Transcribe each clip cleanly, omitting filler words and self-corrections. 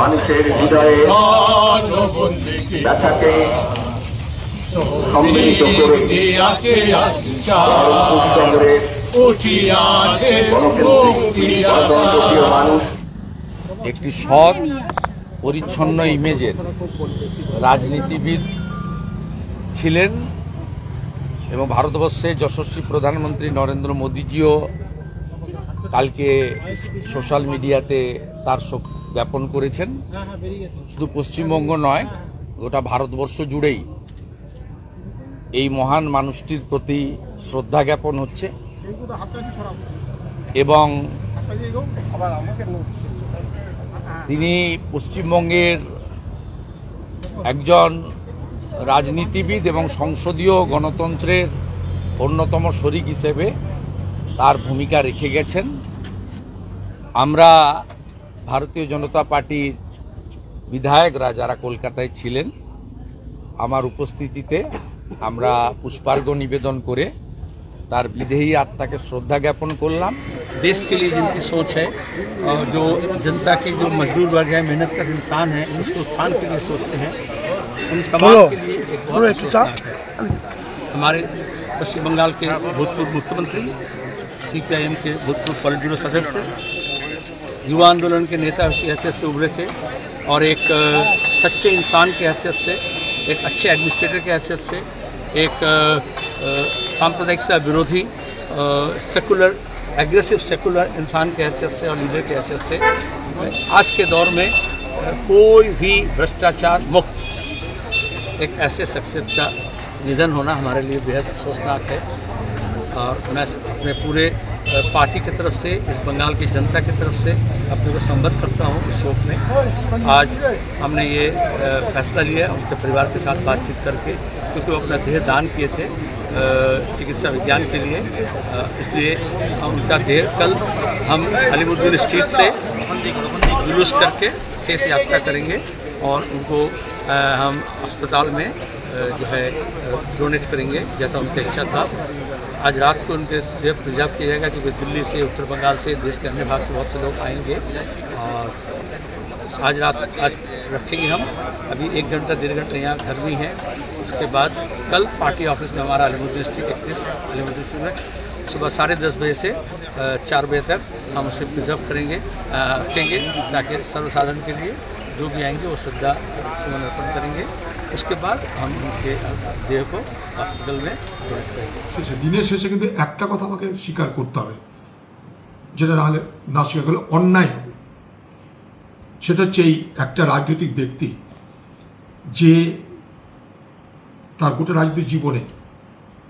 মানুষের হৃদয়ে ব্যথাকে সম্মিলিত করে মানুষ একটি সৎ পরিচ্ছন্ন ইমেজের রাজনীতিবিদ ছিলেন এবং ভারতবর্ষের যশস্বী প্রধানমন্ত্রী নরেন্দ্র মোদীজিও কালকে সোশ্যাল মিডিয়াতে তার শোক জ্ঞাপন করেছেন। শুধু পশ্চিমবঙ্গ নয়, গোটা ভারতবর্ষ জুড়েই এই মহান মানুষটির প্রতি শ্রদ্ধা জ্ঞাপন হচ্ছে এবং তিনি পশ্চিমবঙ্গের একজন রাজনীতিবিদ এবং সংসদীয় গণতন্ত্রের অন্যতম শরিক হিসেবে তার ভূমিকা রেখে গেছেন। আমরা ভারতীয় জনতা পার্টির বিধায়করা যারা কলকাতায় ছিলেন, আমার উপস্থিতিতে আমরা পুষ্পার্ঘ্য নিবেদন করে तार विधेयी आत्मा के श्रद्धा ज्ञापन करलाम। देश के लिए जिनकी सोच है और जो जनता के जो मजदूर वर्ग है, मेहनत का इंसान है, उसके उत्थान के लिए सोचते हैं, उन तमाम के लिए एक बहुत अच्छा है। हमारे पश्चिम बंगाल के भूतपूर्व मुख्यमंत्री, CPIM के भूतपूर्व पॉलिट ब्यूरो सदस्य, युवा आंदोलन के नेता की हैसियत से उभरे थे और एक सच्चे इंसान की हैसियत से, एक अच्छे एडमिनिस्ट्रेटर की हैसियत से, एक सांप्रदायिकता विरोधी सेकुलर एग्रेसिव सेकुलर इंसान की हैसियत से और लीडर की हैसियत से आज के दौर में कोई भी भ्रष्टाचार मुक्त एक ऐसे शख्सियत का निधन होना हमारे लिए बेहद अफसोसनाक है। और मैं अपने पूरे पार्टी की तरफ से, इस बंगाल की जनता की तरफ से अपने को संबद्ध करता हूँ इस शोक में। आज हमने ये फैसला लिया उनके परिवार के साथ बातचीत करके, क्योंकि वो अपना देह दान किए थे चिकित्सा विज्ञान के लिए, इसलिए उनका देह कल हम अलीमुद्दीन स्ट्रीट से जुलूस करके शेष यात्रा करेंगे और उनको हम अस्पताल में जो है डोनेट करेंगे जैसा उनकी इच्छा था। आज रात को उनके देह प्रिजर्व किया जाएगा, क्योंकि दिल्ली से, उत्तर बंगाल से, देश के अन्य भाग से बहुत से लोग आएंगे और आज रात रखेंगे हम। अभी 1 घंटा 1.5 घंटा यहाँ घर में है। उसके बाद कल पार्टी ऑफिस में हमारा अलीमुद्दीन स्ट्रीट 31 अलीमुद्दीन स्ट्रीट में सुबह 10:30 बजे से 4 बजे तक हम उसे प्रिजर्व करेंगे, रखेंगे, ताकि सर्वसाधारण के लिए जो भी आएंगे वो श्रद्धा सुमन अर्पण करेंगे। उसके बाद हम उनके देह को हॉस्पिटल में डोनेट करेंगे। दिनेर शेषे किन्तु एकटा कथा आमाके स्वीकार करते हबे, जेटा ना स्वीकार करले अन्याय होबे। सेटा हच्छे एकटा राजनैतिक व्यक्ति जे तार गोटा राजनीतिक जीवने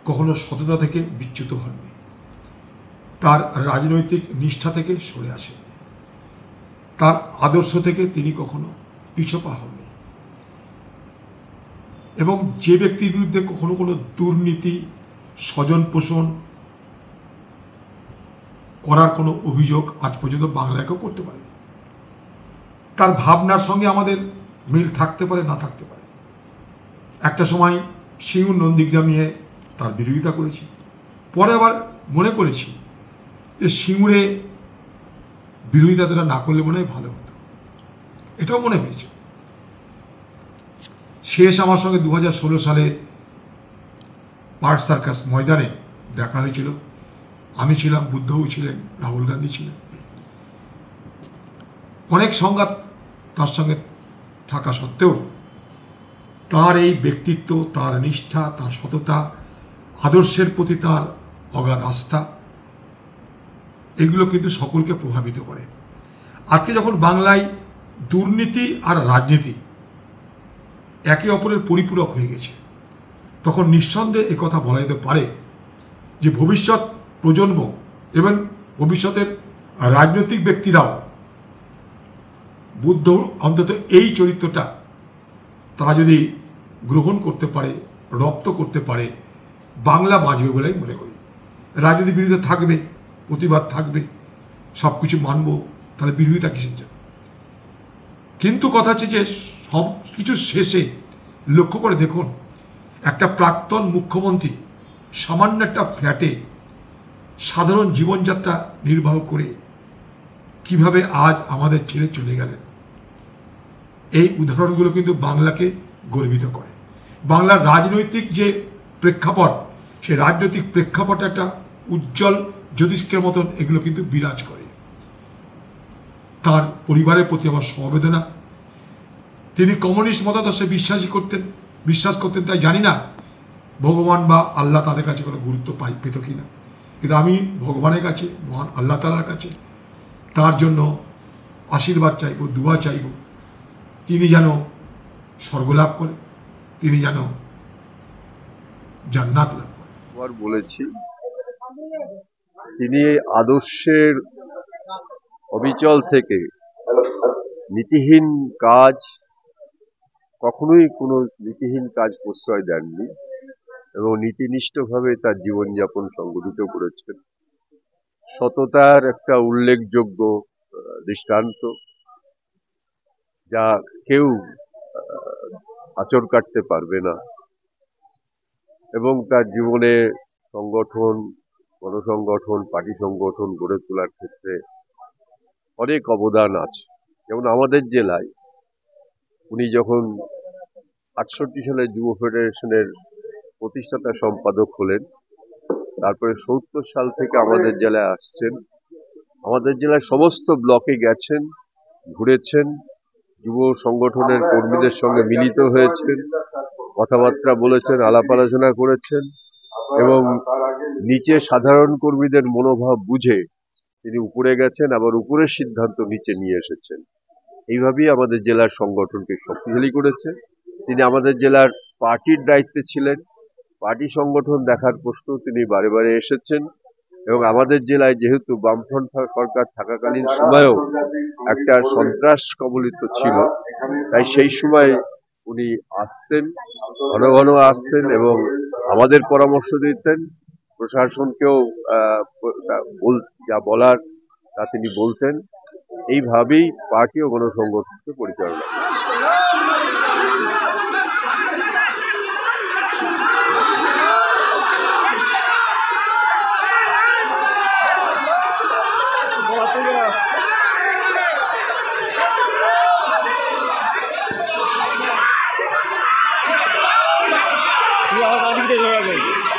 कखनो सतता थेके बिच्युत हननि, तार राजनैतिक निष्ठा थेके सरे आसेननि, तार आदर्श थेके तिनि कखनो पिछपा हननि এবং যে ব্যক্তির বিরুদ্ধে কখনো কোনো দুর্নীতি, স্বজন পোষণ করার কোনো অভিযোগ আজ পর্যন্ত বাংলায় কেউ করতে পারেনি। তার ভাবনার সঙ্গে আমাদের মিল থাকতে পারে, না থাকতে পারে। একটা সময় সিঙ্গুর নন্দীগ্রাম নিয়ে তার বিরোধিতা করেছি, পরে আবার মনে করেছি যে সিঙ্গুরে বিরোধিতাটা না করলে মনে হয় ভালো হতো, এটাও মনে হয়েছে। শেষ আমার সঙ্গে 2016 সালে পার্ক সার্কাস ময়দানে দেখা হয়েছিল। আমি ছিলাম, বুদ্ধও ছিলেন, রাহুল গান্ধী ছিলেন। অনেক সংঘাত তার সঙ্গে থাকা সত্ত্বেও তার এই ব্যক্তিত্ব, তার নিষ্ঠা, তার সততা, আদর্শের প্রতি তার অগাধ আস্থা, এগুলো কিন্তু সকলকে প্রভাবিত করে। আজকে যখন বাংলায় দুর্নীতি আর রাজনীতি একে অপরের পরিপূরক হয়ে গেছে, তখন নিঃসন্দেহে একথা বলা যেতে পারে যে ভবিষ্যৎ প্রজন্ম এবং ভবিষ্যতের রাজনৈতিক ব্যক্তিরাও বুদ্ধ অন্তত এই চরিত্রটা তারা যদি গ্রহণ করতে পারে, রপ্ত করতে পারে, বাংলা বাঁচবে বলেই মনে করি। রাজনৈতিক বিরোধিতা থাকবে, প্রতিবাদ থাকবে, সব কিছু মানব, তাহলে বিরোধিতা কিসের জন্য? কিন্তু কথা হচ্ছে যে সব কিছু শেষে লক্ষ্য করে দেখুন, একটা প্রাক্তন মুখ্যমন্ত্রী সামান্য একটা ফ্ল্যাটে সাধারণ জীবনযাত্রা নির্বাহ করে কিভাবে আজ আমাদের ছেড়ে চলে গেলেন। এই উদাহরণগুলো কিন্তু বাংলাকে গর্বিত করে। বাংলার রাজনৈতিক যে প্রেক্ষাপট, সেই রাজনৈতিক প্রেক্ষাপট একটা উজ্জ্বল জ্যোতিষ্কের মতন এগুলো কিন্তু বিরাজ করে। তার পরিবারের প্রতি আমার সমবেদনা। তিনি কমিউনিস্ট মতাদর্শে বিশ্বাস করতেন, তাই জানি না ভগবান বা আল্লাহ তাদের কাছে কোনো গুরুত্ব পেত কিনা, কিন্তু আমি ভগবানের কাছে, মহান আল্লাহ তাআলার কাছে তার জন্য আশীর্বাদ চাইব, দুয়া চাইব, তিনি যেন স্বর্গলাভ করেন, তিনি যেন জান্নাত লাভ করেন। আবার বলেছি, তিনি আদর্শের অবিচল থেকে নীতিহীন কাজ, কখনোই কোনো নীতিহীন কাজ প্রশ্রয় দেননি এবং নীতিনিষ্ঠভাবে তার জীবনযাপন সংগঠিত করেছেন। সততার একটা উল্লেখযোগ্য দৃষ্টান্ত, যা কেউ আঁচড় কাটতে পারবে না। এবং তার জীবনে সংগঠন, গণসংগঠন, পার্টি সংগঠন গড়ে তোলার ক্ষেত্রে অনেক অবদান আছে। যেমন আমাদের জেলায় উনি যখন 68 সালে যুব ফেডারেশনের প্রতিষ্ঠাতা সম্পাদক হলেন, তারপরে 70 সাল থেকে আমাদের জেলায় আসছেন। আমাদের জেলায় সমস্ত ব্লকে গেছেন, ঘুরেছেন, যুব সংগঠনের কর্মীদের সঙ্গে মিলিত হয়েছেন, কথাবার্তা বলেছেন, আলাপ আলোচনা করেছেন এবং নিচে সাধারণ কর্মীদের মনোভাব বুঝে তিনি উপরে গেছেন, আবার উপরের সিদ্ধান্ত নিচে নিয়ে এসেছেন। এইভাবেই আমাদের জেলার সংগঠনকে শক্তিশালী করেছে। তিনি আমাদের জেলার পার্টির দায়িত্বে ছিলেন, পার্টি সংগঠন দেখার প্রশ্ন তিনি বারে বারে এসেছেন এবং আমাদের জেলায় যেহেতু বামফ্রন্ট সরকার থাকাকালীন সময়েও একটা সন্ত্রাস কবলিত ছিল, তাই সেই সময় উনি আসতেন, ঘন ঘন আসতেন এবং আমাদের পরামর্শ দিতেন, প্রশাসনকেও যা বলার তা তিনি বলতেন। এইভাবেই পার্টি ও গণসংগঠনকে পরিচালনা ধরা